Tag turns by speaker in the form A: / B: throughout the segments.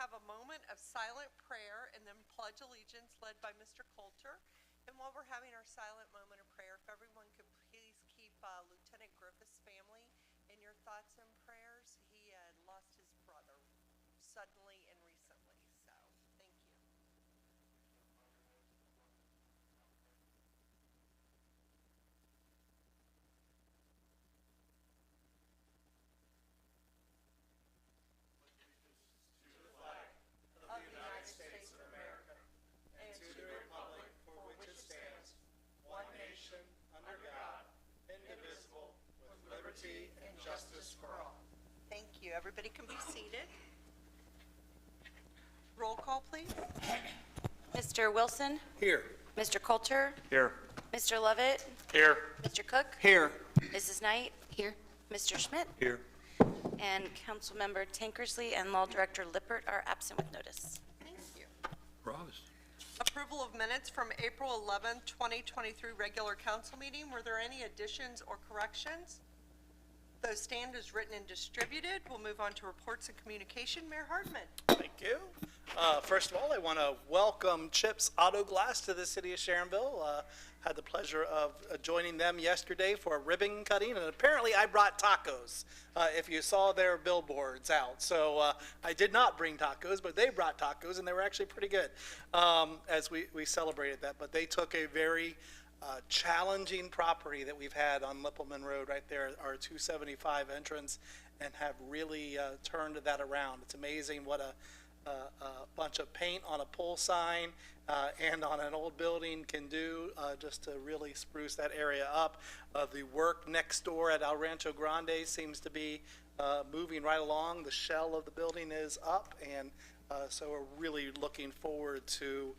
A: have a moment of silent prayer and then pledge allegiance led by Mr. Coulter. And while we're having our silent moment of prayer, if everyone could please keep Lieutenant Griffith's family in your thoughts and prayers. He lost his brother suddenly and recently, so thank you. Justice for all. Thank you. Everybody can be seated. Roll call, please.
B: Mr. Wilson?
C: Here.
B: Mr. Coulter?
C: Here.
B: Mr. Lovett?
C: Here.
B: Mr. Cook?
C: Here.
B: Mrs. Knight? Here. Mr. Schmidt?
C: Here.
B: And Councilmember Tankersley and Law Director Lippert are absent with notice.
A: Thank you.
C: Ross.
A: Approval of minutes from April 11th, 2023 regular council meeting. Were there any additions or corrections? Those stand as written and distributed. We'll move on to reports and communication. Mayor Hardman.
C: Thank you. First of all, I want to welcome Chips Auto Glass to the city of Sharonville. Had the pleasure of joining them yesterday for a ribbon cutting, and apparently I brought tacos, if you saw their billboards out. So I did not bring tacos, but they brought tacos, and they were actually pretty good as we celebrated that. But they took a very challenging property that we've had on Lippelman Road right there, our 275 entrance, and have really turned that around. It's amazing what a bunch of paint on a pole sign and on an old building can do just to really spruce that area up. The work next door at El Rancho Grande seems to be moving right along. The shell of the building is up, and so we're really looking forward to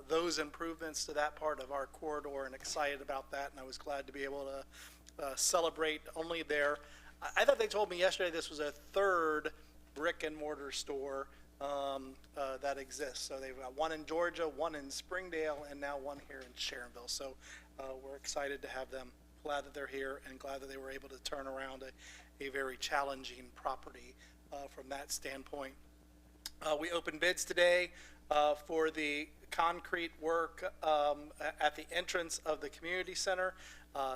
C: those improvements to that part of our corridor and excited about that. And I was glad to be able to celebrate only there. I thought they told me yesterday this was a third brick and mortar store that exists. So they've got one in Georgia, one in Springdale, and now one here in Sharonville. So we're excited to have them. Glad that they're here and glad that they were able to turn around a very challenging property from that standpoint. We opened bids today for the concrete work at the entrance of the community center.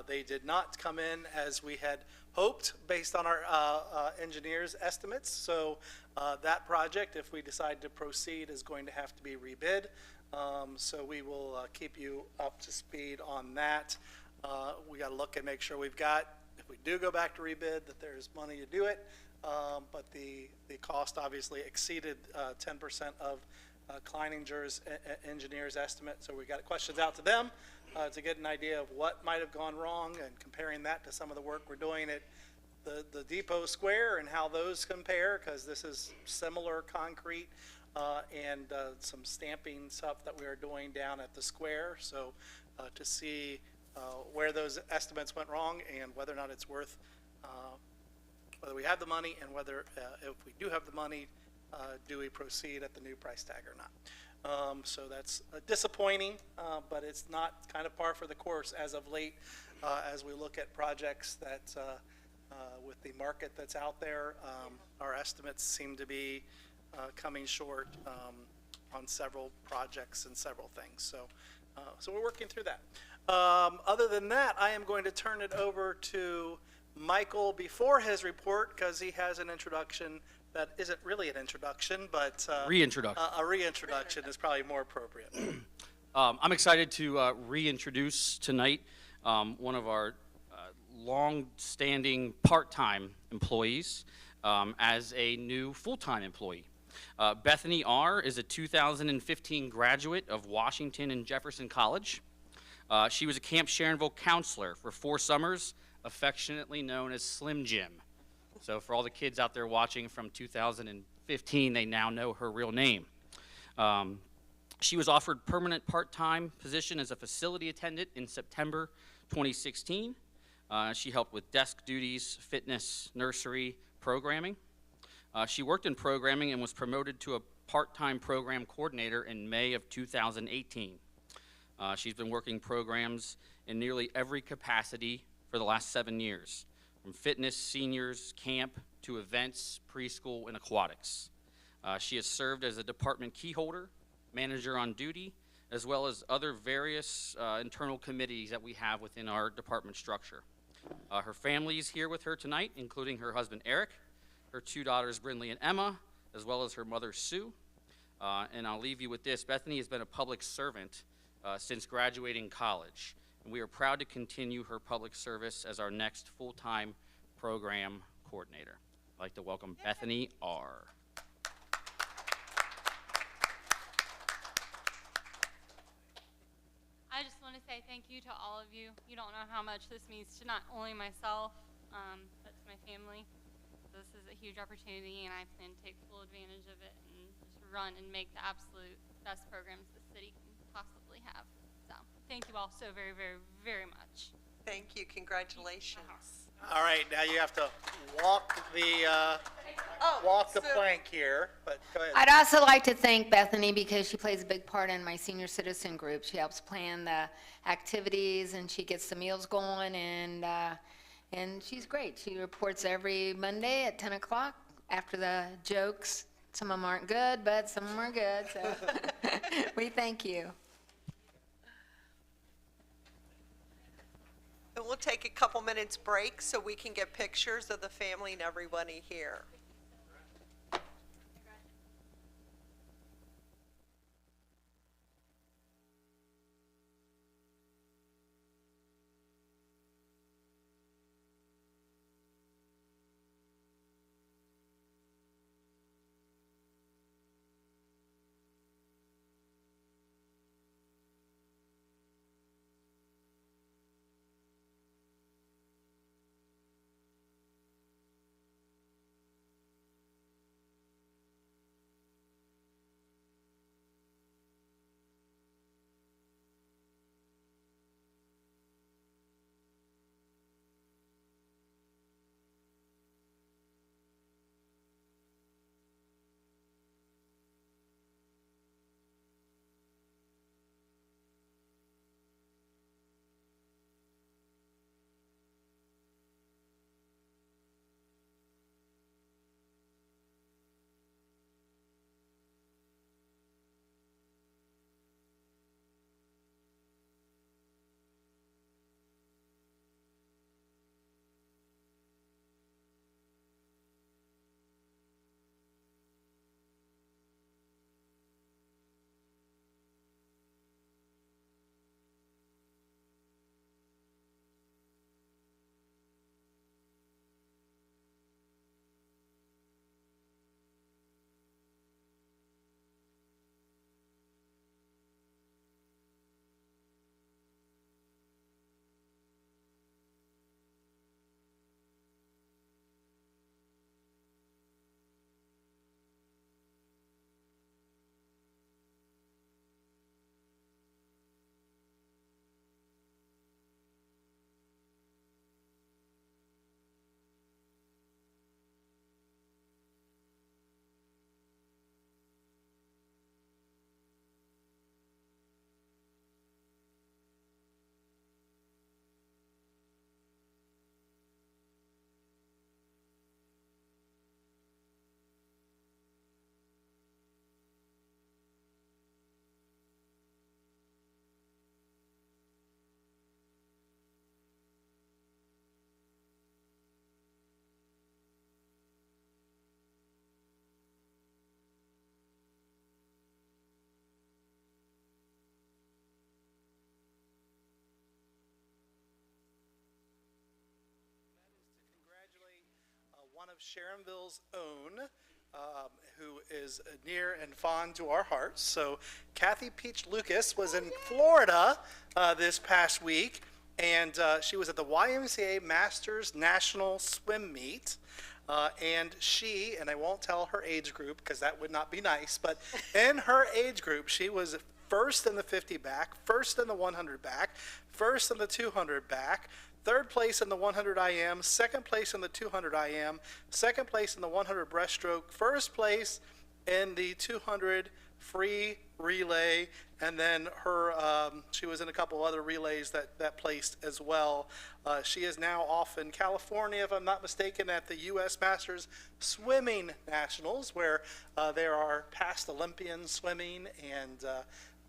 C: They did not come in as we had hoped based on our engineers' estimates. So that project, if we decide to proceed, is going to have to be rebid. So we will keep you up to speed on that. We got to look and make sure we've got, if we do go back to rebid, that there's money to do it. But the cost obviously exceeded 10% of Kleininger's engineer's estimate. So we got questions out to them to get an idea of what might have gone wrong and comparing that to some of the work we're doing at the Depot Square and how those compare, because this is similar concrete and some stamping stuff that we are doing down at the square. So to see where those estimates went wrong and whether or not it's worth, whether we have the money and whether if we do have the money, do we proceed at the new price tag or not. So that's disappointing, but it's not kind of par for the course as of late as we look at projects that with the market that's out there, our estimates seem to be coming short on several projects and several things. So, so we're working through that. Other than that, I am going to turn it over to Michael before his report because he has an introduction that isn't really an introduction, but
D: reintroduction.
C: A reintroduction is probably more appropriate.
D: I'm excited to reintroduce tonight one of our long-standing part-time employees as a new full-time employee. Bethany R. is a 2015 graduate of Washington and Jefferson College. She was a Camp Sharonville counselor for 4 summers, affectionately known as Slim Jim. So for all the kids out there watching from 2015, they now know her real name. She was offered permanent part-time position as a facility attendant in September 2016. She helped with desk duties, fitness, nursery, programming. She worked in programming and was promoted to a part-time program coordinator in May of 2018. She's been working programs in nearly every capacity for the last 7 years, from fitness, seniors, camp, to events, preschool, and aquatics. She has served as a department key holder, manager on duty, as well as other various internal committees that we have within our department structure. Her family is here with her tonight, including her husband Eric, her 2 daughters Brindley and Emma, as well as her mother Sue. And I'll leave you with this. Bethany has been a public servant since graduating college, and we are proud to continue her public service as our next full-time program coordinator. I'd like to welcome Bethany R.
E: I just want to say thank you to all of you. You don't know how much this means to not only myself, but to my family. This is a huge opportunity, and I plan to take full advantage of it and just run and make the absolute best programs the city can possibly have. So thank you all so very, very, very much.
A: Thank you. Congratulations.
C: All right, now you have to walk the plank here, but go ahead.
F: I'd also like to thank Bethany because she plays a big part in my senior citizen group. She helps plan the activities and she gets the meals going, and she's great. She reports every Monday at 10 o'clock after the jokes. Some of them aren't good, but some of them are good, so we thank you.
A: And we'll take a couple minutes break so we can get pictures of the family and everybody here.
C: One of Sharonville's own, who is near and fond to our hearts. So Kathy Peach Lucas was in Florida this past week, and she was at the YMCA Masters National Swim Meet. And she, and I won't tell her age group because that would not be nice, but in her age group, she was first in the 50 back, first in the 100 back, first in the 200 back, third place in the 100 IM, second place in the 200 IM, second place in the 100 breaststroke, first place in the 200 free relay, and then she was in a couple other relays that placed as well. She is now off in California, if I'm not mistaken, at the U.S. Masters Swimming Nationals, where there are past Olympians swimming, and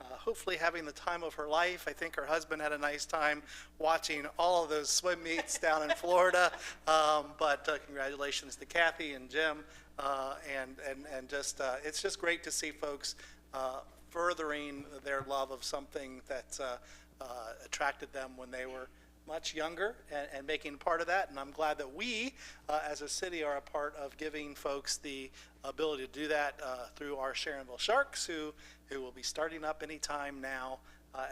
C: hopefully having the time of her life. I think her husband had a nice time watching all of those swim meets down in Florida. But congratulations to Kathy and Jim. And just it's just great to see folks furthering their love of something that attracted them when they were much younger, and making part of that. And I'm glad that we, as a city, are a part of giving folks the ability to do that through our Sharonville Sharks, who will be starting up any time now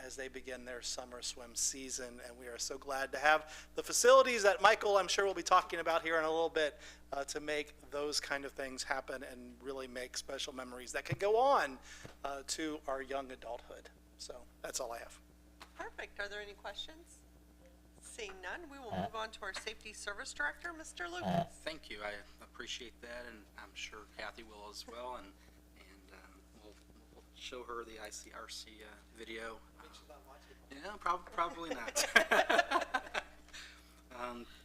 C: as they begin their summer swim season. And we are so glad to have the facilities that Michael, I'm sure, will be talking about here in a little bit to make those kind of things happen and really make special memories that can go on to our young adulthood. So that's all I have.
A: Perfect. Are there any questions? Seeing none, we will move on to our Safety Service Director, Mr. Lucas.
G: Thank you. I appreciate that, and I'm sure Kathy will as well. And we'll show her the ICRC video. Yeah, probably not.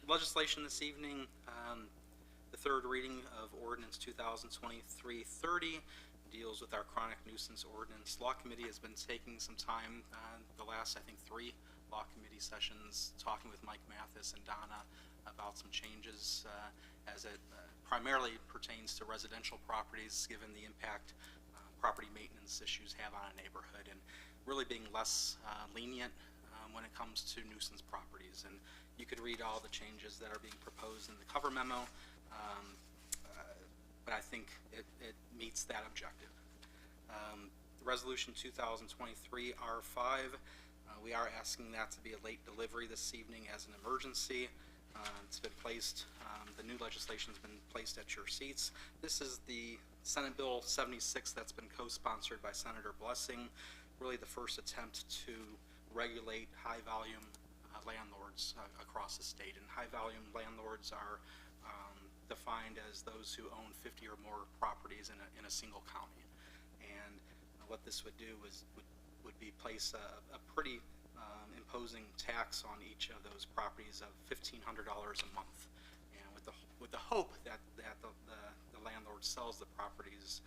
G: Legislation this evening, the third reading of Ordinance 2023-30 deals with our chronic nuisance ordinance. Law Committee has been taking some time, the last, I think, 3 Law Committee sessions, talking with Mike Mathis and Donna about some changes as it primarily pertains to residential properties, given the impact property maintenance issues have on a neighborhood, and really being less lenient when it comes to nuisance properties. And you could read all the changes that are being proposed in the cover memo, but I think it meets that objective. Resolution 2023 R5, we are asking that to be a late delivery this evening as an emergency. It's been placed, the new legislation has been placed at your seats. This is the Senate Bill 76 that's been co-sponsored by Senator Blessing, really the first attempt to regulate high-volume landlords across the state. And high-volume landlords are defined as those who own 50 or more properties in a single county. And what this would do would be place a pretty imposing tax on each of those properties of $1,500 a month, and with the hope that the landlord sells the properties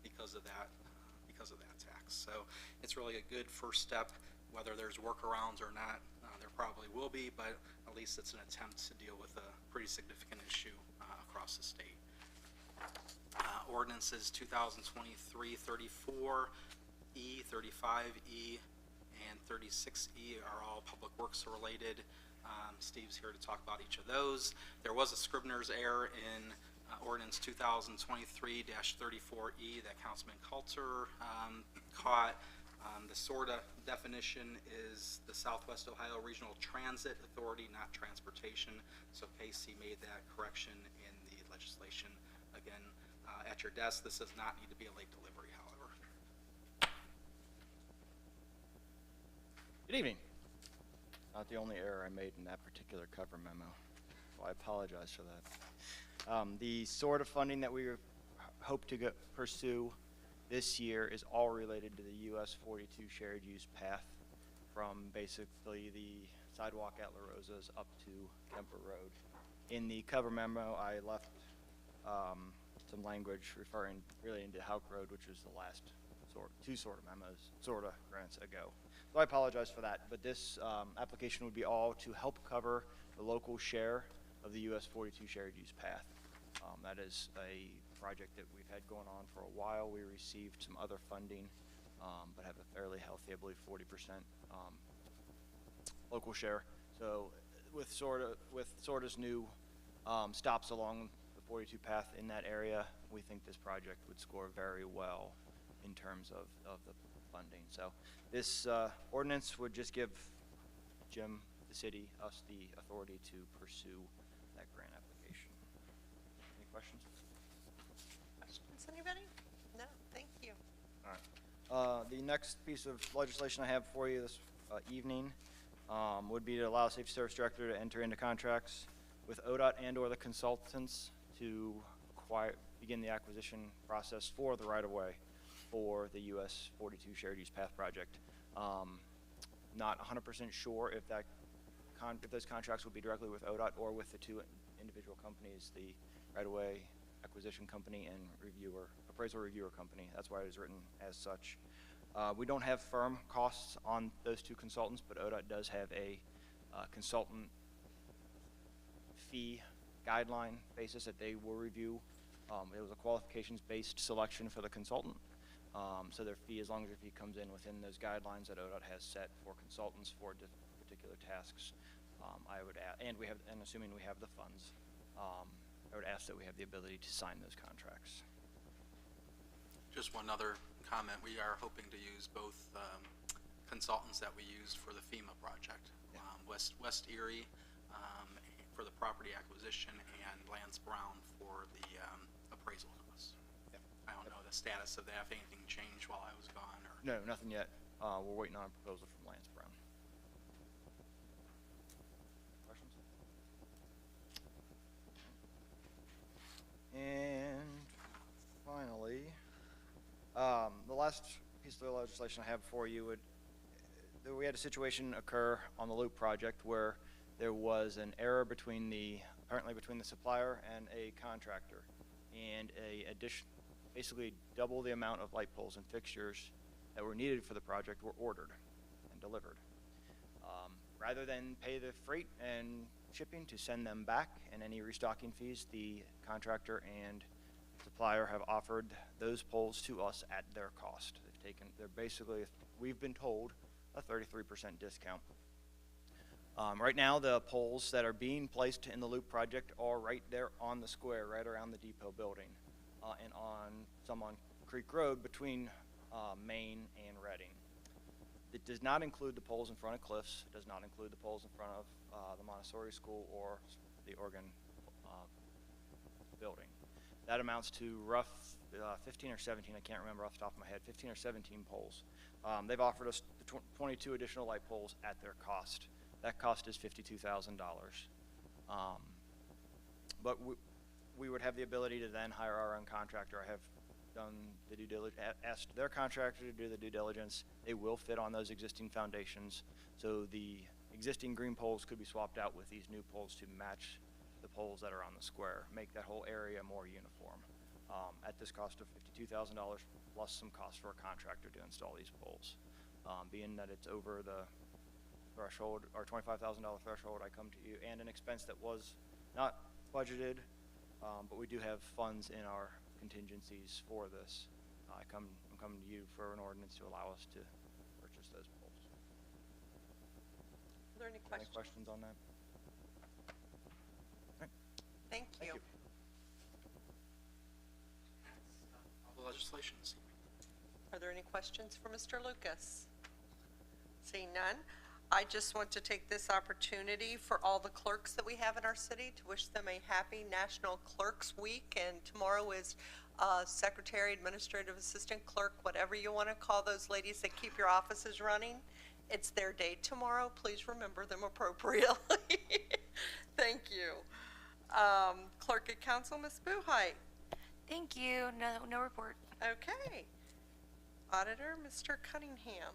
G: because of that tax. So it's really a good first step. Whether there's workarounds or not, there probably will be, but at least it's an attempt to deal with a pretty significant issue across the state. Ordinances 2023-34, E, 35E, and 36E are all public works related. Steve's here to talk about each of those. There was a Scribner's error in Ordinance 2023-34E that Councilman Coulter caught. The SORTA definition is the Southwest Ohio Regional Transit Authority, not transportation. So Casey made that correction in the legislation. Again, at your desk, this does not need to be a late delivery, however.
H: Good evening. Not the only error I made in that particular cover memo, so I apologize for that. The sort of funding that we hope to pursue this year is all related to the US 42 shared use path from basically the sidewalk at La Rosa's up to Kemper Road. In the cover memo, I left some language relating to Hauk Road, which was the last two SORTA grants ago. So I apologize for that, but this application would be all to help cover the local share of the US 42 shared use path. That is a project that we've had going on for a while. We received some other funding, but have a fairly healthy, I believe, 40% local share. So with SORTA's new stops along the 42 path in that area, we think this project would score very well in terms of the funding. So this ordinance would just give Jim, the city, us the authority to pursue that grant application. Any questions?
A: Questions, anybody? No, thank you.
H: All right. The next piece of legislation I have for you this evening would be to allow the Safety Service Director to enter into contracts with ODOT and/or the consultants to begin the acquisition process for the right-of-way. for the US 42 Shared Use Path project. Not 100% sure if if those contracts will be directly with ODOT or with the two individual companies, the right-of-way acquisition company and appraisal reviewer company. That's why it is written as such. We don't have firm costs on those two consultants, but ODOT does have a consultant fee guideline basis that they will review. It was a qualifications-based selection for the consultant. So their fee, as long as their fee comes in within those guidelines that ODOT has set for consultants for particular tasks, I would add, and assuming we have the funds, I would ask that we have the ability to sign those contracts.
G: Just one other comment. We are hoping to use both consultants that we used for the FEMA project.
H: Yeah.
G: West Erie for the property acquisition and Lance Brown for the appraisal costs.
H: Yep.
G: I don't know the status of that, if anything changed while I was gone or.
H: No, nothing yet. We're waiting on a proposal from Lance Brown. Questions? And finally, the last piece of the legislation I have for you we had a situation occur on the Loop project where there was an error apparently between the supplier and a contractor, and basically double the amount of light poles and fixtures that were needed for the project were ordered and delivered. Rather than pay the freight and shipping to send them back and any restocking fees, the contractor and supplier have offered those poles to us at their cost. They're basically, we've been told, a 33% discount. Right now, the poles that are being placed in the Loop project are right there on the square, right around the depot building, and some on Creek Road between Main and Reading. It does not include the poles in front of Cliffs. It does not include the poles in front of the Montessori School or the Oregon building. That amounts to rough 15 or 17, I can't remember off the top of my head, 15 or 17 poles. They've offered us 22 additional light poles at their cost. That cost is $52,000. But we would have the ability to then hire our own contractor. I have done the due diligence, asked their contractor to do the due diligence. They will fit on those existing foundations. So the existing green poles could be swapped out with these new poles to match the poles that are on the square, make that whole area more uniform. At this cost of $52,000 plus some cost for a contractor to install these poles. Being that it's over the threshold, or $25,000 threshold, I come to you, and an expense that was not budgeted, but we do have funds in our contingencies for this. I'm coming to you for an ordinance to allow us to purchase those poles.
A: Are there any
H: Any
A: questions?
H: questions on that? Right.
A: Thank you.
G: All the legislation this evening.
A: Are there any questions for Mr. Lucas? Seeing none, I just want to take this opportunity for all the clerks that we have in our city to wish them a happy National Clerks Week. And tomorrow is Secretary, Administrative Assistant Clerk, whatever you want to call those ladies that keep your offices running. It's their day tomorrow. Please remember them appropriately. Thank you. Clerk at Council, Ms. Buhite.
B: Thank you. No report.
A: Okay. Auditor, Mr. Cunningham.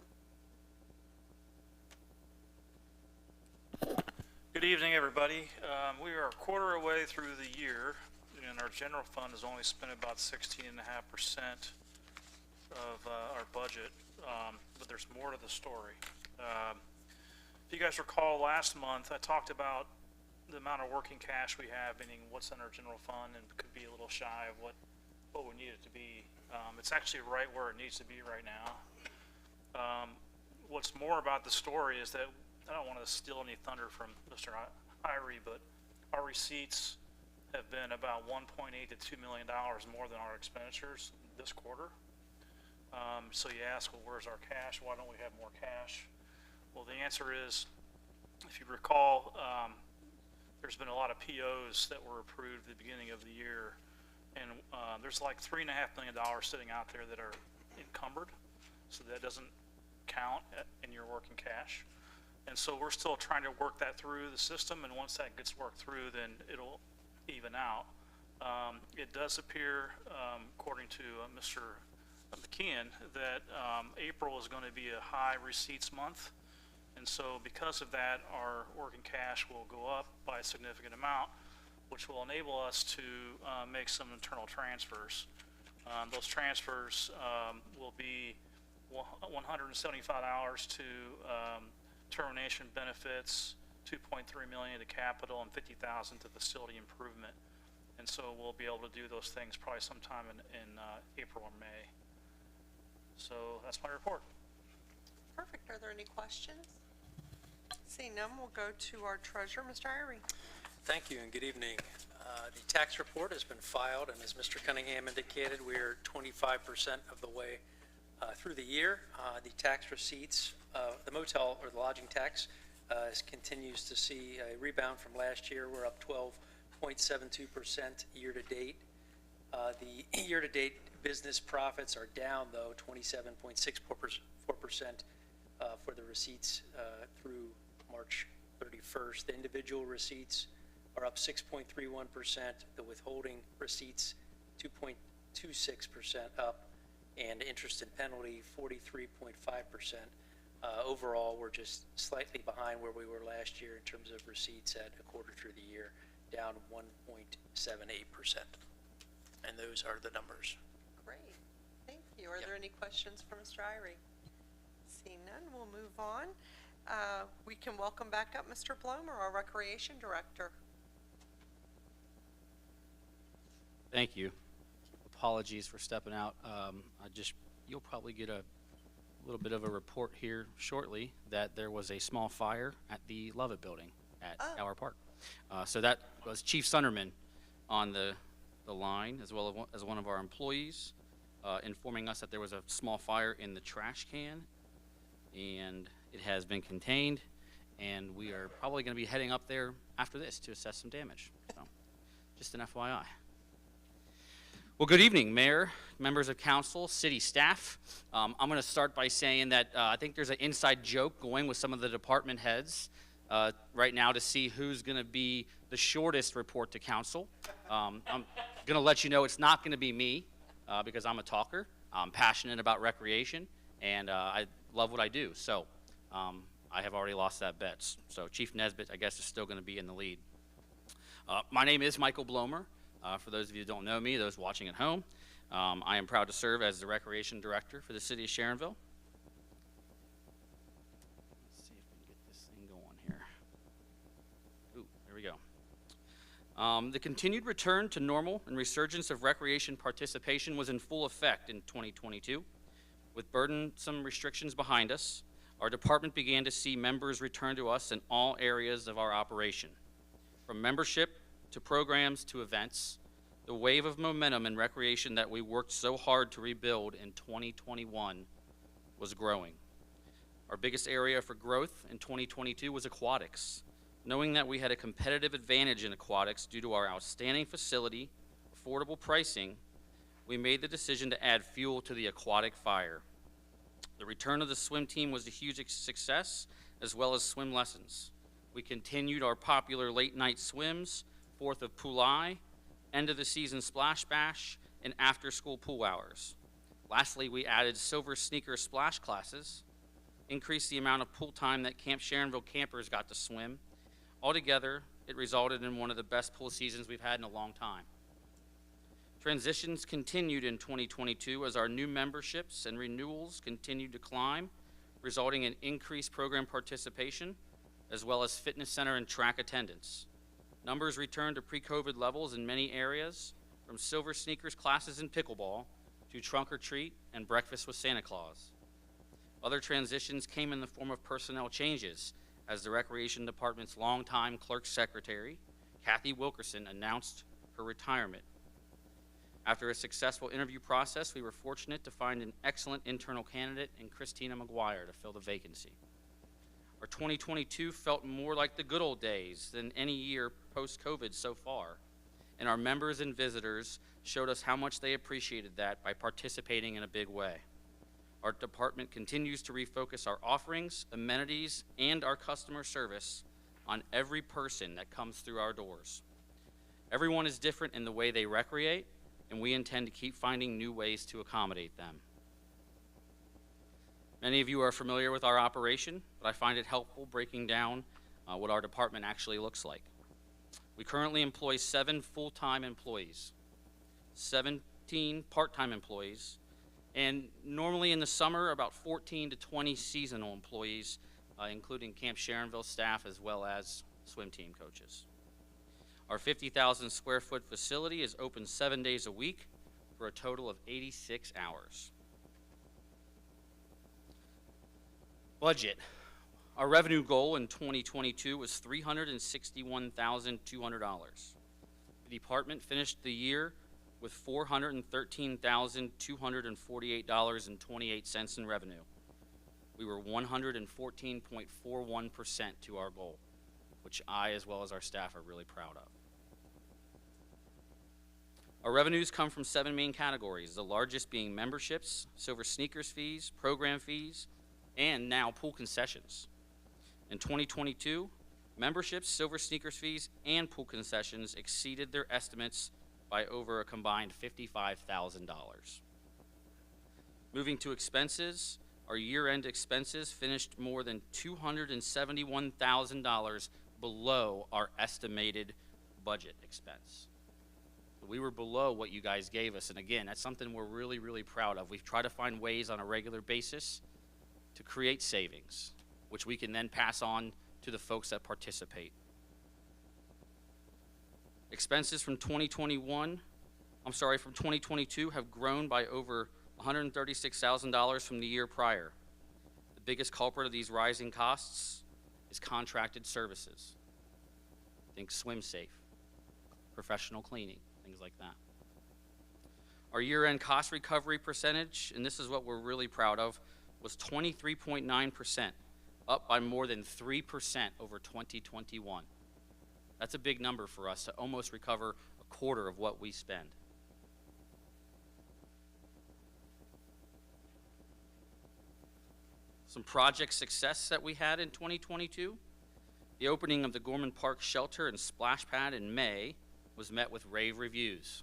I: Good evening, everybody. We are a quarter away through the year, and our general fund has only spent about 16.5% of our budget, but there's more to the story. If you guys recall, last month I talked about the amount of working cash we have, meaning what's in our general fund, and could be a little shy of what we need it to be. It's actually right where it needs to be right now. What's more about the story is that I don't want to steal any thunder from Mr. Irie, but our receipts have been about $1.8 to $2 million more than our expenditures this quarter. So you ask, well, where's our cash? Why don't we have more cash? Well, the answer is, if you recall, there's been a lot of POs that were approved at the beginning of the year, and there's like $3.5 million sitting out there that are encumbered, so that doesn't count in your working cash. And so we're still trying to work that through the system, and once that gets worked through, then it'll even out. It does appear, according to Mr. McKeon that April is going to be a high receipts month. And so because of that, our working cash will go up by a significant amount, which will enable us to make some internal transfers. Those transfers will be $175 to termination benefits, $2.3 million to capital, and $50,000 to facility improvement. And so we'll be able to do those things probably sometime in April or May. So that's my report.
A: Perfect. Are there any questions? Seeing none, we'll go to our treasurer, Mr. Irie.
J: Thank you and good evening. The tax report has been filed, and as Mr. Cunningham indicated, we are 25% of the way through the year. The tax receipts, the motel or the lodging tax continues to see a rebound from last year. We're up 12.72% year-to-date. The year-to-date business profits are down, though, 27.64% for the receipts through March 31st. The individual receipts are up 6.31%, the withholding receipts 2.26% up, and interest and penalty 43.5%. Overall, we're just slightly behind where we were last year in terms of receipts at a quarter through the year, down 1.78%. And those are the numbers.
A: Great. Thank you. Are there any questions for Mr. Irie? Seeing none, we'll move on. We can welcome back up Mr. Blomer, our Recreation Director.
D: Thank you. Apologies for stepping out. You'll probably get a little bit of a report here shortly that there was a small fire at the Lovett Building at Our Park. So that was Chief Sunderman on the line, as well as one of our employees, informing us that there was a small fire in the trash can, and it has been contained, and we are probably going to be heading up there after this to assess some damage. So, just an FYI. Well, good evening, Mayor, members of council, city staff. I'm going to start by saying that I think there's an inside joke going with some of the department heads right now to see who's going to be the shortest report to council. I'm going to let you know it's not going to be me because I'm a talker. I'm passionate about recreation, and I love what I do. So I have already lost that bet. So Chief Nesbitt, I guess, is still going to be in the lead. My name is Michael Blomer. For those of you who don't know me, those watching at home, I am proud to serve as the Recreation Director for the City of Sharonville. Let's see if we can get this thing going here. Ooh, there we go. The continued return to normal and resurgence of recreation participation was in full effect in 2022. With burdensome restrictions behind us, our department began to see members return to us in all areas of our operation. From membership to programs to events, the wave of momentum in recreation that we worked so hard to rebuild in 2021 was growing. Our biggest area for growth in 2022 was aquatics. Knowing that we had a competitive advantage in aquatics due to our outstanding facility, affordable pricing, we made the decision to add fuel to the aquatic fire. The return of the swim team was a huge success, as well as swim lessons. We continued our popular late night swims, 4th of Poolai, end of the season splash bash, and after school pool hours. Lastly, we added silver sneaker splash classes, increased the amount of pool time that Camp Sharonville campers got to swim. Altogether, it resulted in one of the best pool seasons we've had in a long time. Transitions continued in 2022 as our new memberships and renewals continued to climb, resulting in increased program participation, as well as fitness center and track attendance. Numbers returned to pre-COVID levels in many areas, from silver sneakers classes in pickleball to trunk or treat and breakfast with Santa Claus. Other transitions came in the form of personnel changes, as the Recreation Department's longtime clerk secretary, Kathy Wilkerson, announced her retirement. After a successful interview process, we were fortunate to find an excellent internal candidate in Christina McGuire to fill the vacancy. Our 2022 felt more like the good old days than any year post-COVID so far, and our members and visitors showed us how much they appreciated that by participating in a big way. Our department continues to refocus our offerings, amenities, and our customer service on every person that comes through our doors. Everyone is different in the way they recreate, and we intend to keep finding new ways to accommodate them. Many of you are familiar with our operation, but I find it helpful breaking down what our department actually looks like. We currently employ 7 full-time employees, 17 part-time employees, and normally in the summer, about 14 to 20 seasonal employees, including Camp Sharonville staff as well as swim team coaches. Our 50,000 square foot facility is open 7 days a week for a total of 86 hours. Budget. Our revenue goal in 2022 was $361,200. The department finished the year with $413,248.28 in revenue. We were 114.41% to our goal, which I, as well as our staff, are really proud of. Our revenues come from 7 main categories, the largest being memberships, silver sneakers fees, program fees, and now pool concessions. In 2022, memberships, silver sneakers fees, and pool concessions exceeded their estimates by over a combined $55,000. Moving to expenses, our year-end expenses finished more than $271,000 below our estimated budget expense. We were below what you guys gave us, and again, that's something we're really, really proud of. We've tried to find ways on a regular basis to create savings, which we can then pass on to the folks that participate. Expenses from 2022 have grown by over $136,000 from the year prior. The biggest culprit of these rising costs is contracted services. Think swim safe, professional cleaning, things like that. Our year-end cost recovery percentage, and this is what we're really proud of, was 23.9%, up by more than 3% over 2021. That's a big number for us to almost recover a quarter of what we spend. Some project success that we had in 2022. The opening of the Gorman Park Shelter and Splash Pad in May was met with rave reviews.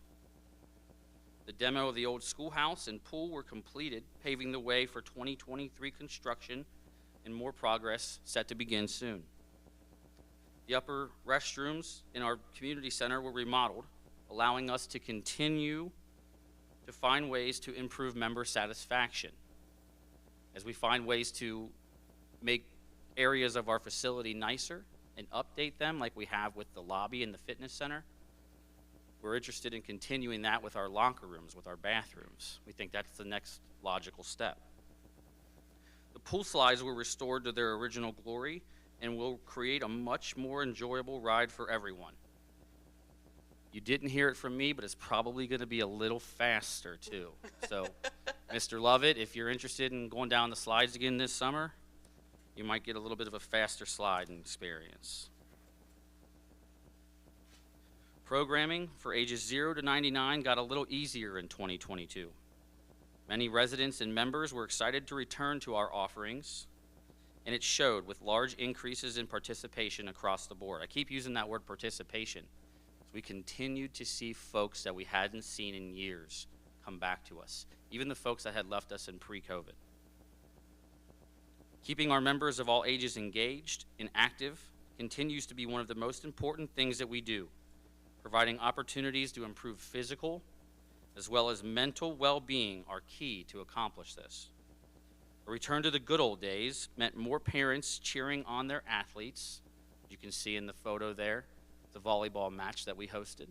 D: The demo of the old schoolhouse and pool were completed, paving the way for 2023 construction and more progress set to begin soon. The upper restrooms in our community center were remodeled, allowing us to continue to find ways to improve member satisfaction. As we find ways to make areas of our facility nicer and update them like we have with the lobby and the fitness center, we're interested in continuing that with our locker rooms, with our bathrooms. We think that's the next logical step. The pool slides were restored to their original glory and will create a much more enjoyable ride for everyone. You didn't hear it from me, but it's probably going to be a little faster too. So, Mr. Lovett, if you're interested in going down the slides again this summer, you might get a little bit of a faster sliding experience. Programming for ages 0 to 99 got a little easier in 2022. Many residents and members were excited to return to our offerings, and it showed with large increases in participation across the board. I keep using that word participation. We continued to see folks that we hadn't seen in years come back to us, even the folks that had left us in pre-COVID. Keeping our members of all ages engaged and active continues to be one of the most important things that we do. Providing opportunities to improve physical as well as mental well-being are key to accomplish this. A return to the good old days meant more parents cheering on their athletes. You can see in the photo there, the volleyball match that we hosted.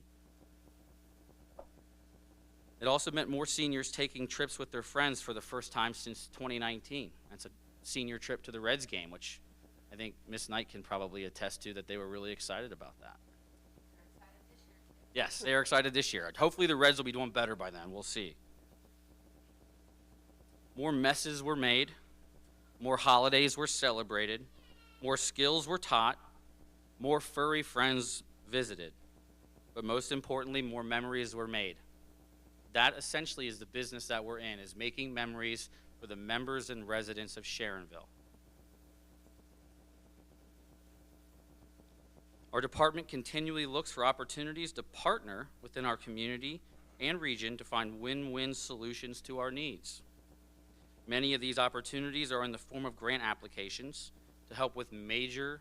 D: It also meant more seniors taking trips with their friends for the first time since 2019. That's a senior trip to the Reds game, which I think Miss Knight can probably attest to that they were really excited about that. Yes, they are excited this year. Hopefully the Reds will be doing better by then. We'll see. More messes were made. More holidays were celebrated. More skills were taught. More furry friends visited. But most importantly, more memories were made. That essentially is the business that we're in, is making memories for the members and residents of Sharonville. Our department continually looks for opportunities to partner within our community and region to find win-win solutions to our needs. Many of these opportunities are in the form of grant applications to help with major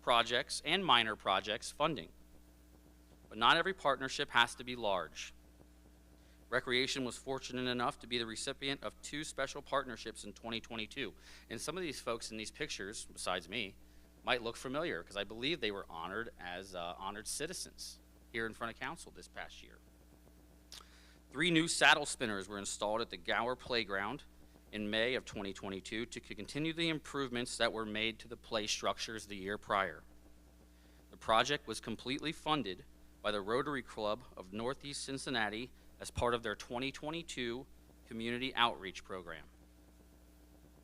D: projects and minor projects funding. But not every partnership has to be large. Recreation was fortunate enough to be the recipient of 2 special partnerships in 2022. And some of these folks in these pictures, besides me, might look familiar because I believe they were honored as honored citizens here in front of council this past year. 3 new saddle spinners were installed at the Gower Playground in May of 2022 to continue the improvements that were made to the play structures the year prior. The project was completely funded by the Rotary Club of Northeast Cincinnati as part of their 2022 Community Outreach Program.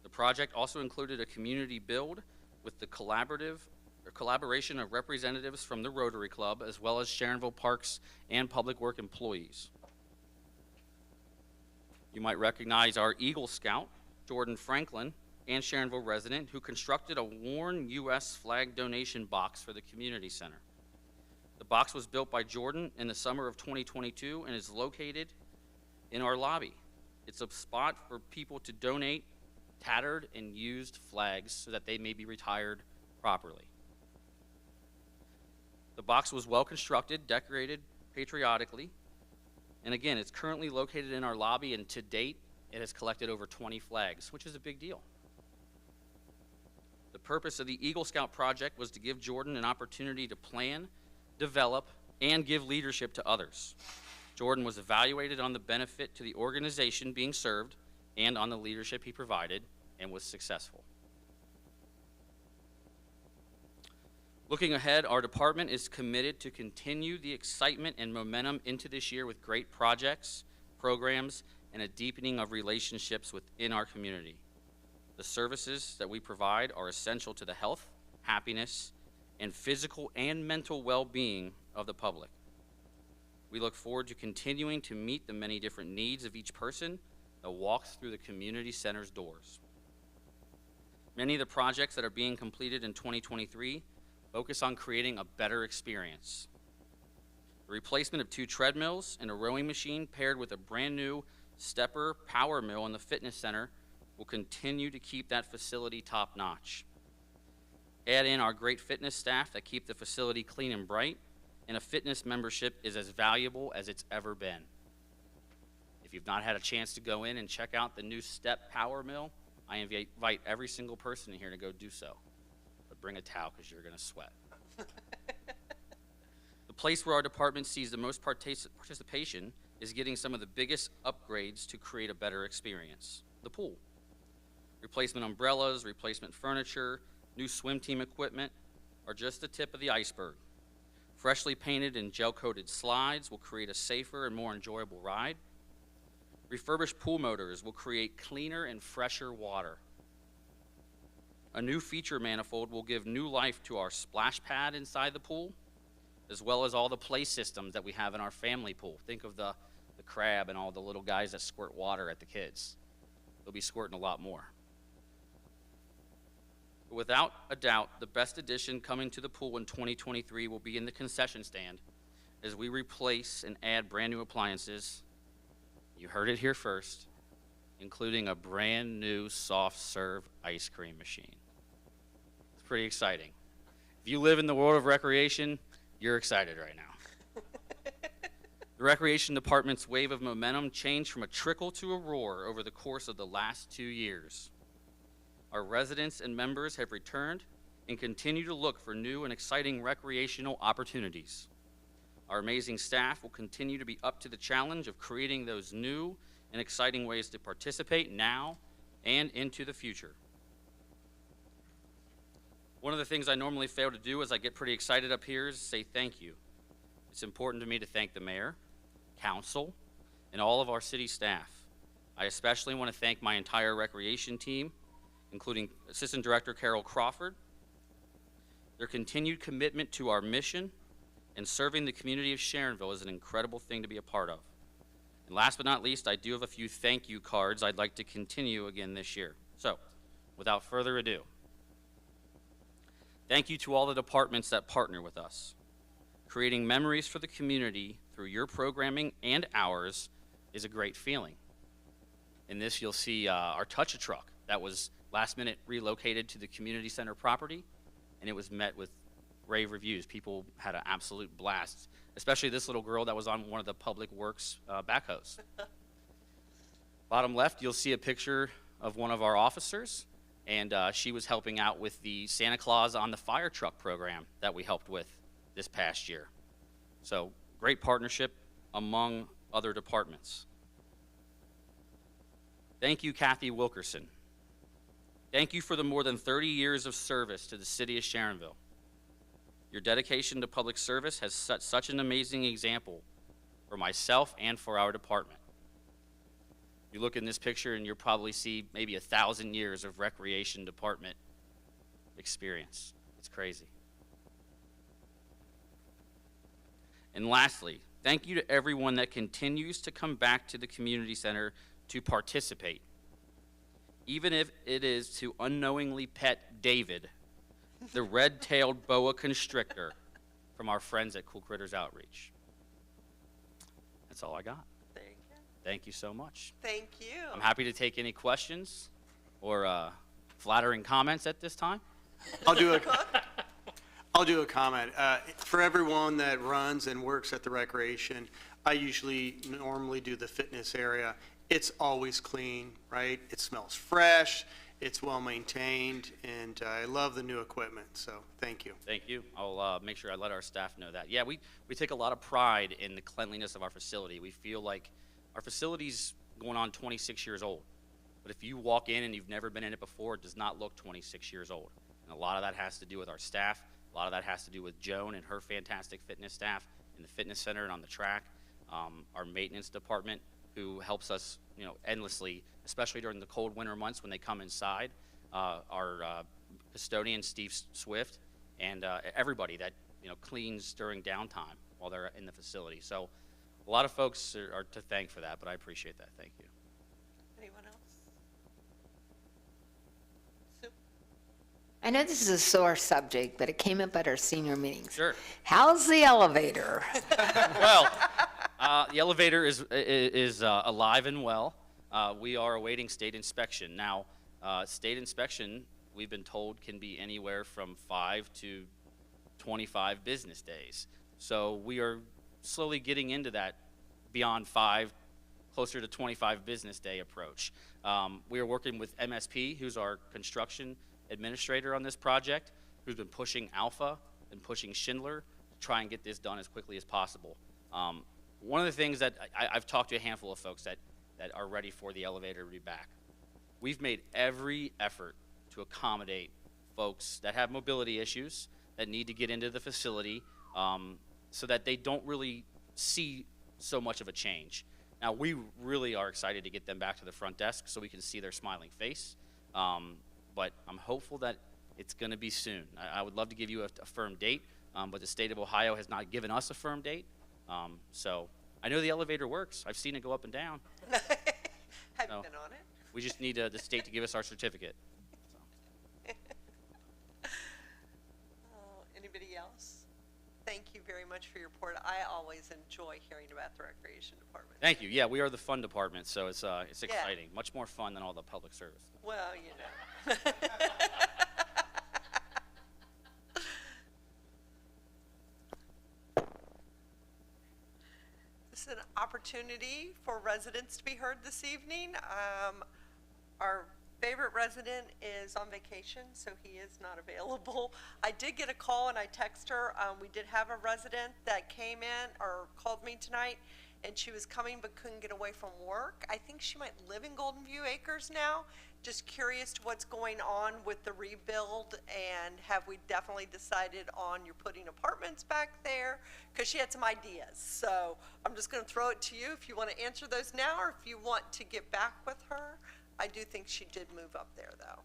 D: The project also included a community build with the collaboration of representatives from the Rotary Club as well as Sharonville Parks and Public Work employees. You might recognize our Eagle Scout, Jordan Franklin, and Sharonville resident who constructed a worn U.S. flag donation box for the community center. The box was built by Jordan in the summer of 2022 and is located in our lobby. It's a spot for people to donate tattered and used flags so that they may be retired properly. The box was well constructed, decorated patriotically, and again, it's currently located in our lobby, and to date, it has collected over 20 flags, which is a big deal. The purpose of the Eagle Scout project was to give Jordan an opportunity to plan, develop, and give leadership to others. Jordan was evaluated on the benefit to the organization being served and on the leadership he provided, and was successful. Looking ahead, our department is committed to continue the excitement and momentum into this year with great projects, programs, and a deepening of relationships within our community. The services that we provide are essential to the health, happiness, and physical and mental well-being of the public. We look forward to continuing to meet the many different needs of each person that walks through the community center's doors. Many of the projects that are being completed in 2023 focus on creating a better experience. The replacement of 2 treadmills and a rowing machine paired with a brand new stepper power mill in the fitness center will continue to keep that facility top notch. Add in our great fitness staff that keep the facility clean and bright, and a fitness membership is as valuable as it's ever been. If you've not had a chance to go in and check out the new step power mill, I invite every single person in here to go do so. But bring a towel because you're going to sweat. The place where our department sees the most participation is getting some of the biggest upgrades to create a better experience. The pool. Replacement umbrellas, replacement furniture, new swim team equipment are just the tip of the iceberg. Freshly painted and gel-coated slides will create a safer and more enjoyable ride. Refurbished pool motors will create cleaner and fresher water. A new feature manifold will give new life to our splash pad inside the pool, as well as all the play systems that we have in our family pool. Think of the crab and all the little guys that squirt water at the kids. They'll be squirting a lot more. But without a doubt, the best addition coming to the pool in 2023 will be in the concession stand as we replace and add brand new appliances. You heard it here first, including a brand new soft serve ice cream machine. It's pretty exciting. If you live in the world of recreation, you're excited right now. The Recreation Department's wave of momentum changed from a trickle to a roar over the course of the last 2 years. Our residents and members have returned and continue to look for new and exciting recreational opportunities. Our amazing staff will continue to be up to the challenge of creating those new and exciting ways to participate now and into the future. One of the things I normally fail to do as I get pretty excited up here is say thank you. It's important to me to thank the mayor, council, and all of our city staff. I especially want to thank my entire recreation team, including Assistant Director Carol Crawford. Their continued commitment to our mission and serving the community of Sharonville is an incredible thing to be a part of. And last but not least, I do have a few thank you cards I'd like to continue again this year. So, without further ado, thank you to all the departments that partner with us. Creating memories for the community through your programming and ours is a great feeling. In this, you'll see our Touch-A-Truck that was last minute relocated to the community center property, and it was met with rave reviews. People had an absolute blast, especially this little girl that was on one of the public works backhoes. Bottom left, you'll see a picture of one of our officers, and she was helping out with the Santa Claus on the Fire Truck program that we helped with this past year. So great partnership among other departments. Thank you, Kathy Wilkerson. Thank you for the more than 30 years of service to the city of Sharonville. Your dedication to public service has set such an amazing example for myself and for our department. You look in this picture and you'll probably see maybe 1,000 years of recreation department experience. It's crazy. And lastly, thank you to everyone that continues to come back to the community center to participate, even if it is to unknowingly pet David, the red-tailed boa constrictor from our friends at Cool Critters Outreach. That's all I got.
A: Thank you.
D: Thank you so much.
A: Thank you.
D: I'm happy to take any questions or flattering comments at this time.
K: I'll do a comment. For everyone that runs and works at the recreation, I usually normally do the fitness area. It's always clean, right? It smells fresh, it's well maintained, and I love the new equipment, so thank you.
D: Thank you. I'll make sure I let our staff know that. Yeah, we take a lot of pride in the cleanliness of our facility. We feel like our facility's going on 26 years old. But if you walk in and you've never been in it before, it does not look 26 years old. And a lot of that has to do with our staff. A lot of that has to do with Joan and her fantastic fitness staff in the fitness center and on the track. Our maintenance department, who helps us, endlessly, especially during the cold winter months when they come inside. Our custodian, Steve Swift, and everybody that, cleans during downtime while they're in the facility. So a lot of folks are to thank for that, but I appreciate that. Thank you.
A: Anyone else? Sue?
F: I know this is a sore subject, but it came up at our senior meetings.
D: Sure.
F: How's the elevator?
D: Well, the elevator is alive and well. We are awaiting state inspection. Now, state inspection, we've been told, can be anywhere from 5 to 25 business days. So we are slowly getting into that beyond 5, closer to 25 business day approach. We are working with MSP, who's our construction administrator on this project, who's been pushing Alpha and pushing Schindler to try and get this done as quickly as possible. One of the things that I've talked to a handful of folks that are ready for the elevator to be back. We've made every effort to accommodate folks that have mobility issues, that need to get into the facility, so that they don't really see so much of a change. Now, we really are excited to get them back to the front desk so we can see their smiling face, but I'm hopeful that it's going to be soon. I would love to give you a firm date, but the state of Ohio has not given us a firm date. So I know the elevator works. I've seen it go up and down.
A: Have
D: No.
A: you been on it?
D: We just need the state to give us our certificate.
A: Anybody else? Thank you very much for your report. I always enjoy hearing about the recreation department.
D: Thank you. Yeah, we are the fun department, so it's exciting. Much more fun than all the public service stuff.
A: Well, This is an opportunity for residents to be heard this evening. Our favorite resident is on vacation, so he is not available. I did get a call and I texted her. We did have a resident that came in or called me tonight, and she was coming but couldn't get away from work. I think she might live in Golden View Acres now. Just curious to what's going on with the rebuild, and have we definitely decided on you're putting apartments back there? Because she had some ideas. So I'm just going to throw it to you if you want to answer those now, or if you want to get back with her. I do think she did move up there, though.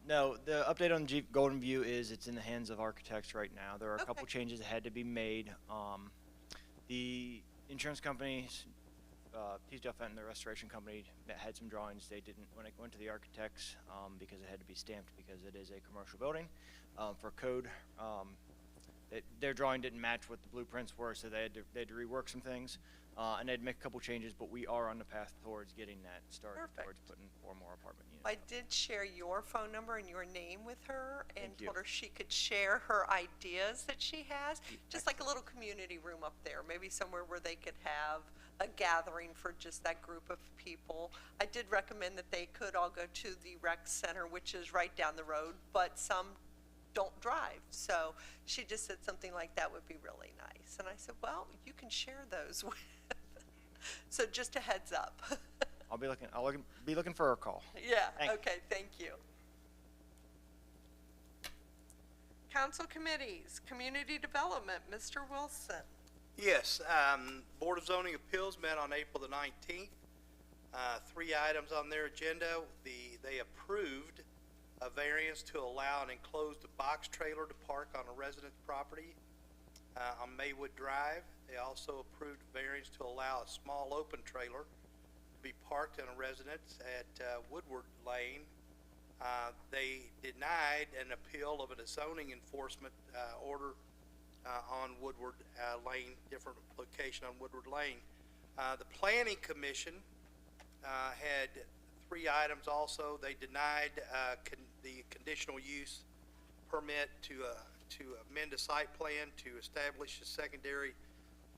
H: No, the update on Golden View is it's in the hands of architects right now. There are a couple changes that had to be made. The insurance companies, Teasdale Fenton, the restoration company, that had some drawings. They didn't, when it went to the architects, because it had to be stamped because it is a commercial building. For code, their drawing didn't match what the blueprints were, so they had to rework some things, and they'd make a couple changes, but we are on the path towards getting that started,
A: Perfect.
H: towards putting 4 more apartment units.
A: I did share your phone number and your name with her and
H: Thank you.
A: told her she could share her ideas that she has, just like a little community room up there, maybe somewhere where they could have a gathering for just that group of people. I did recommend that they could all go to the rec center, which is right down the road, but some don't drive. So she just said something like that would be really nice. And I said, well, you can share those with. So just a heads up.
H: I'll be looking for a call.
A: Yeah,
H: Thanks.
A: okay, thank you. Council committees, community development, Mr. Wilson.
C: Yes, Board of Zoning Appeals met on April the 19th. 3 items on their agenda. They approved a variance to allow an enclosed box trailer to park on a resident's property on Maywood Drive. They also approved a variance to allow a small open trailer to be parked in a residence at Woodward Lane. They denied an appeal of a zoning enforcement order on Woodward Lane, different location on Woodward Lane. The Planning Commission had 3 items also. They denied the conditional use permit to amend a site plan to establish a secondary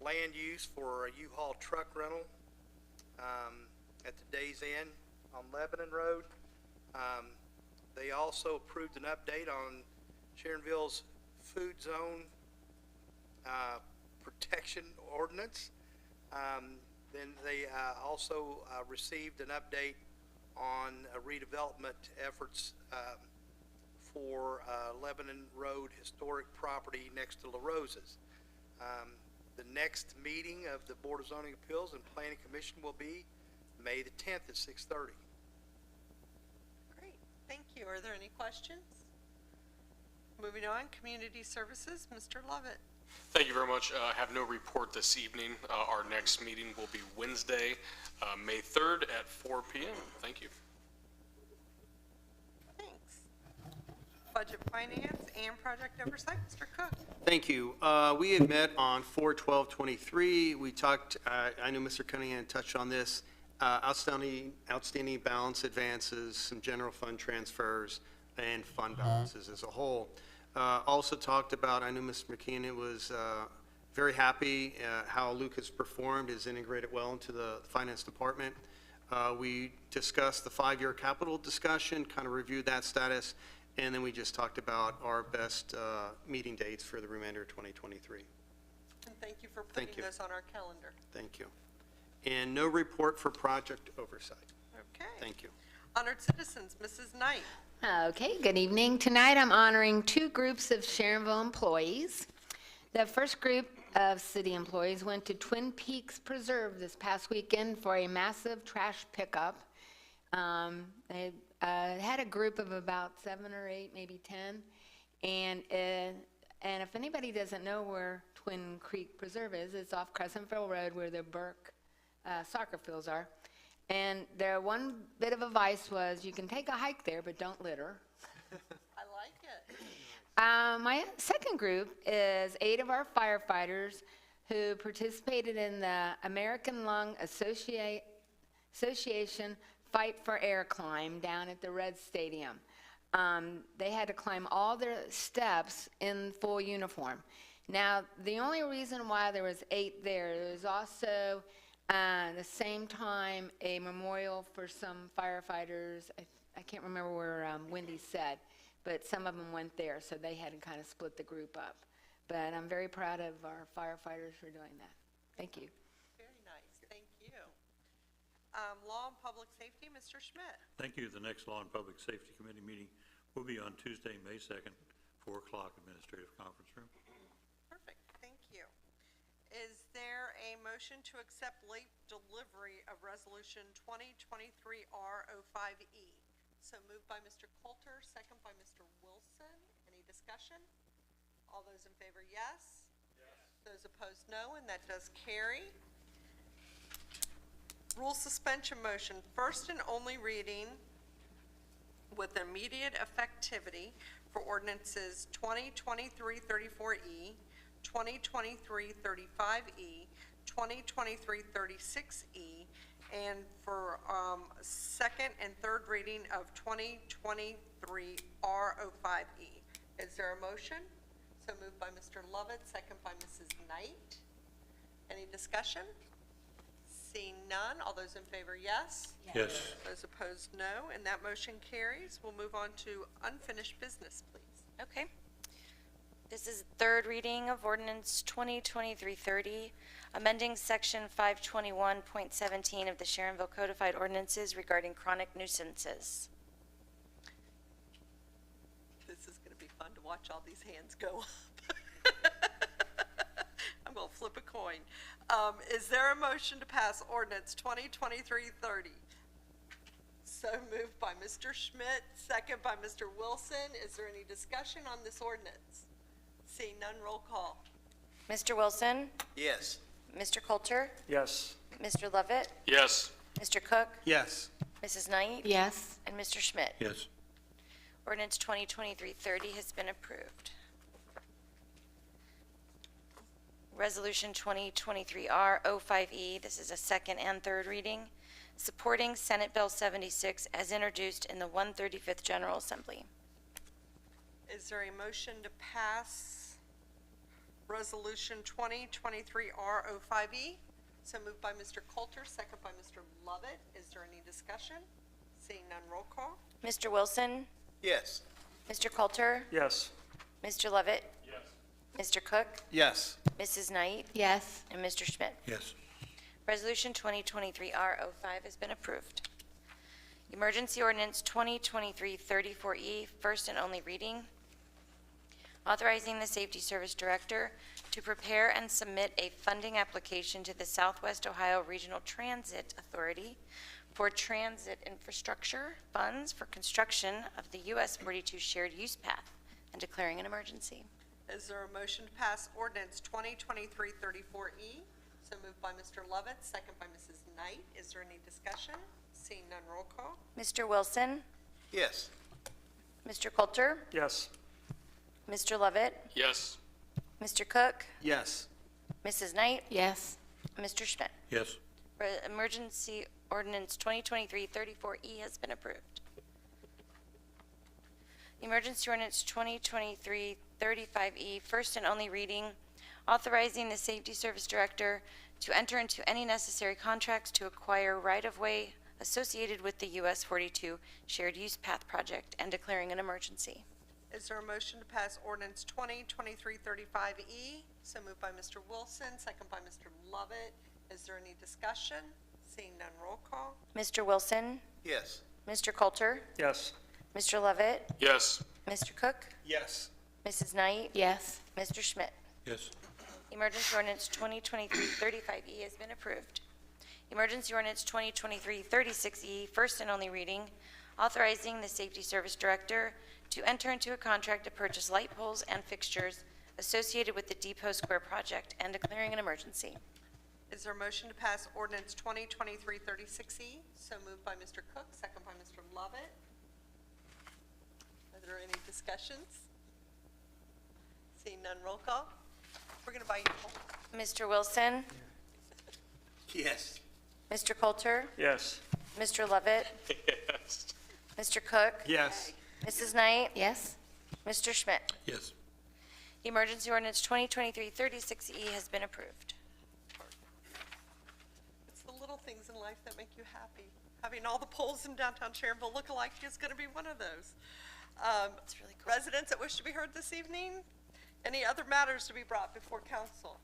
C: land use for a U-Haul truck rental at the Days Inn on Lebanon Road. They also approved an update on Sharonville's food zone protection ordinance. Then they also received an update on redevelopment efforts for Lebanon Road historic property next to La Rosa's. The next meeting of the Board of Zoning Appeals and Planning Commission will be May the 10th at 6:30.
A: Great, thank you. Are there any questions? Moving on, community services, Mr. Lovett.
L: Thank you very much. I have no report this evening. Our next meeting will be Wednesday, May 3rd at 4 p.m. Thank you.
A: Thanks. Budget finance and project oversight, Mr. Cook.
K: Thank you. We had met on 4/12/23. We talked, I know Mr. Cunningham touched on this, outstanding balance advances, some general fund transfers, and fund balances as a whole. Also talked about, I know Mr. McKeon was very happy how Luke has performed, has integrated well into the finance department. We discussed the 5-year capital discussion, kind of reviewed that status, and then we just talked about our best meeting dates for the remainder of 2023.
A: And thank you for
K: Thank
A: putting
K: you.
A: those on our calendar.
K: Thank you. And no report for project oversight.
A: Okay.
K: Thank you.
A: Honored citizens, Mrs. Knight.
F: Okay, good evening. Tonight I'm honoring 2 groups of Sharonville employees. The first group of city employees went to Twin Peaks Preserve this past weekend for a massive trash pickup. They had a group of about 7 or 8, maybe 10. And if anybody doesn't know where Twin Creek Preserve is, it's off Crescentville Road where the Burke soccer fields are. And their one bit of advice was, you can take a hike there, but don't litter.
A: I like it.
F: My second group is 8 of our firefighters who participated in the American Lung Association Fight for Air climb down at the Red Stadium. They had to climb all their steps in full uniform. Now, the only reason why there was 8 there was also the same time a memorial for some firefighters. I can't remember where Wendy said, but some of them went there, so they had to kind of split the group up. But I'm very proud of our firefighters for doing that. Thank you.
A: Very nice, thank you. Law and Public Safety, Mr. Schmidt.
M: Thank you. The next Law and Public Safety Committee meeting will be on Tuesday, May 2nd, 4 o'clock, Administrative Conference Room.
A: Perfect, thank you. Is there a motion to accept late delivery of Resolution 2023-R05E? So moved by Mr. Coulter, second by Mr. Wilson. Any discussion? All those in favor, yes? Yes. Those opposed, no, and that does carry. Rule suspension motion, first and only reading with immediate effectivity for ordinances 2023-34E, 2023-35E, 2023-36E, and for second and third reading of 2023-R05E. Is there a motion? So moved by Mr. Lovett, second by Mrs. Knight. Any discussion? Seeing none, all those in favor, yes?
M: Yes.
A: Those opposed, no, and that motion carries. We'll move on to unfinished business, please.
B: Okay. This is third reading of ordinance 2023-30, amending section 521.17 of the Sharonville Codified Ordinances regarding chronic nuisances.
A: This is going to be fun to watch all these hands go up. I'm going to flip a coin. Is there a motion to pass ordinance 2023-30? So moved by Mr. Schmidt, second by Mr. Wilson. Is there any discussion on this ordinance? Seeing none, roll call.
B: Mr. Wilson?
K: Yes.
B: Mr. Coulter?
I: Yes.
B: Mr. Lovett?
L: Yes.
B: Mr. Cook?
K: Yes.
B: Mrs. Knight?
F: Yes.
B: And Mr. Schmidt?
M: Yes.
B: Ordinance 2023-30 has been approved. Resolution 2023-R05E, this is a second and third reading, supporting Senate Bill 76 as introduced in the 135th General Assembly.
A: Is there a motion to pass resolution 2023-R05E? So moved by Mr. Coulter, second by Mr. Lovett. Is there any discussion? Seeing none, roll call.
B: Mr. Wilson?
K: Yes.
B: Mr. Coulter?
I: Yes.
B: Mr. Lovett?
L: Yes.
B: Mr. Cook?
K: Yes.
B: Mrs. Knight?
F: Yes.
B: And Mr. Schmidt?
M: Yes.
B: Resolution 2023-R05 has been approved. Emergency Ordinance 2023-34E, first and only reading, authorizing the Safety Service Director to prepare and submit a funding application to the Southwest Ohio Regional Transit Authority for transit infrastructure funds for construction of the US 42 shared use path and declaring an emergency.
A: Is there a motion to pass ordinance 2023-34E? So moved by Mr. Lovett, second by Mrs. Knight. Is there any discussion? Seeing none, roll call.
B: Mr. Wilson?
K: Yes.
B: Mr. Coulter?
I: Yes.
B: Mr. Lovett?
L: Yes.
B: Mr. Cook?
K: Yes.
B: Mrs. Knight?
F: Yes.
B: Mr. Schmidt?
M: Yes.
B: Emergency Ordinance 2023-34E has been approved. Emergency Ordinance 2023-35E, first and only reading, authorizing the Safety Service Director to enter into any necessary contracts to acquire right-of-way associated with the US 42 Shared Use Path Project and declaring an emergency.
A: Is there a motion to pass ordinance 2023-35E? So moved by Mr. Wilson, second by Mr. Lovett. Is there any discussion? Seeing none, roll call.
B: Mr. Wilson?
K: Yes.
B: Mr. Coulter?
I: Yes.
B: Mr. Lovett?
L: Yes.
B: Mr. Cook?
K: Yes.
B: Mrs. Knight?
F: Yes.
B: Mr. Schmidt?
M: Yes.
B: Emergency Ordinance 2023-35E has been approved. Emergency Ordinance 2023-36E, first and only reading, authorizing the Safety Service Director to enter into a contract to purchase light poles and fixtures associated with the Depot Square project and declaring an emergency.
A: Is there a motion to pass ordinance 2023-36E? So moved by Mr. Cook, second by Mr. Lovett. Are there any discussions? Seeing none, roll call. We're going to buy you a poll.
B: Mr. Wilson?
K: Yes.
B: Mr. Coulter?
I: Yes.
B: Mr. Lovett?
L: Yes.
B: Mr. Cook?
K: Yes.
B: Mrs. Knight?
F: Yes.
B: Mr. Schmidt?
M: Yes.
B: Emergency Ordinance 2023-36E has been approved.
A: It's the little things in life that make you happy. Having all the poles in downtown Sharonville look alike is going to be one of those.
B: It's really cool.
A: Residents that wish to be heard this evening, any other matters to be brought before council?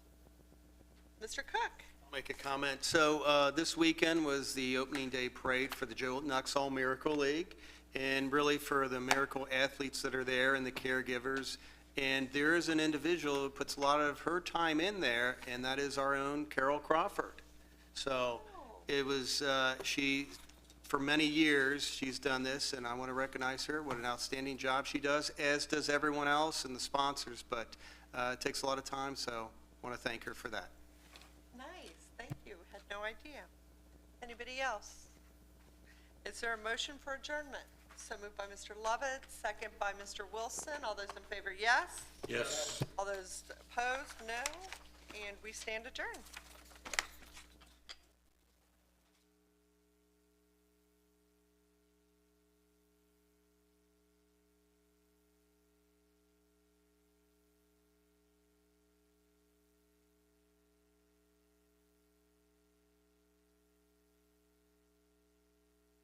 A: Mr. Cook?
K: I'll make a comment. So this weekend was the opening day parade for the Joe Nuxall Miracle League, and really for the miracle athletes that are there and the caregivers. And there is an individual who puts a lot of her time in there, and that is our own Carol Crawford. So it was, for many years, she's done this, and I want to recognize her. What an outstanding job she does, as does everyone else and the sponsors. But it takes a lot of time, so I want to thank her for that.
A: Nice, thank you. Had no idea. Anybody else? Is there a motion for adjournment? So moved by Mr. Lovett, second by Mr. Wilson. All those in favor, yes.
M: Yes.
A: All those opposed, no. And we stand adjourned.